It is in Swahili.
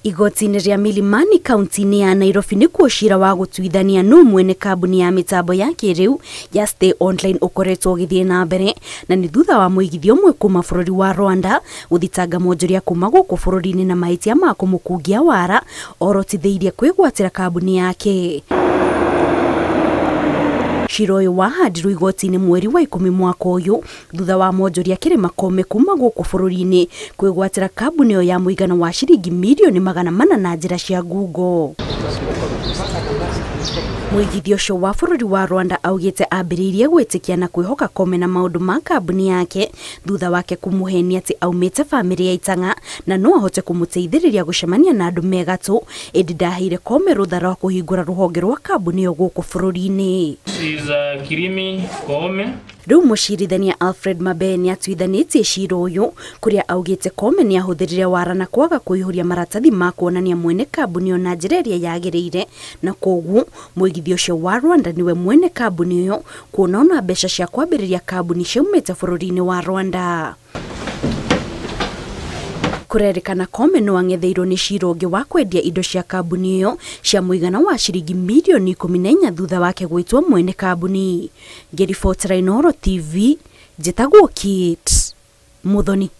Igoti-inĩ rĩa Milimani kaunti-inĩ ya Nairobi nĩkuo cira wa gũtuithania nũ mwene kambuni ya mĩtambo ya kĩrĩu ya Stay Online ũkoretwo ũgĩthiĩ na mbere, na nĩ thutha wa mũigithia ũmwe kuma bũrũri wa Rwanda gũthitanga mwonjoria kuma gũkũ bũrũri-inĩ na mahĩtia ma kũmũkungia wara orotithĩirie kwĩgwatĩra kambuni yake. Cira ũyũ wahandirwo igoti-inĩ mweri wa 10 mwaka ũyũ thutha wa mwonjoria Kĩrĩma Kome kuma gũkũ bũrũri-inĩ kwĩgwatĩra kambuni ĩyo ya mũigana wa ciringi mirioni 400 na njĩra cia ngungo. Mũigithia ũcio wa bũrũri wa Rwanda augĩte ambĩrĩirie gwĩtĩkia na kwĩhoka Kome na maũndũ ma kambuni yake thutha wake kũmũhenia atĩ aumĩte bamĩrĩ ya Itang'a na no ahote kũmũteithĩrĩria gũcemania na andũ megatũ, ĩndĩ ndaheire Kome rũtha rwa kũhingũra rũhonge rwa kambuni ĩyo gũkũ bũrũri-inĩ. Kirimi Kome. Rĩu mũcirithania Alfred Mabe nĩ atuithanĩtie cira ũyũ kũrĩa augĩte Kome nĩ ahũthĩrire wara na kwaga kũihũria maratathi ma kuonania mwene kambuni ĩyo na njĩra ĩrĩa yagĩrĩire, na koguo mũigithia ũcio wa Rwanda nĩwe mwene kambuni ĩyo kuona ona mbeca cia kwambĩrĩria kambuni ciaumĩte bũrũri-inĩ wa Rwanda. Kũrerĩkana Kome no ang'etheirwo nĩ cira ũngĩ wa kwendia indo cia kambuni ĩyo cia mũigana wa ciringi mirioni 14 thutha wake gwĩtwo mwene kambuni. Ngĩribotera Inooro TV, njĩtagwo Kate Muthoni.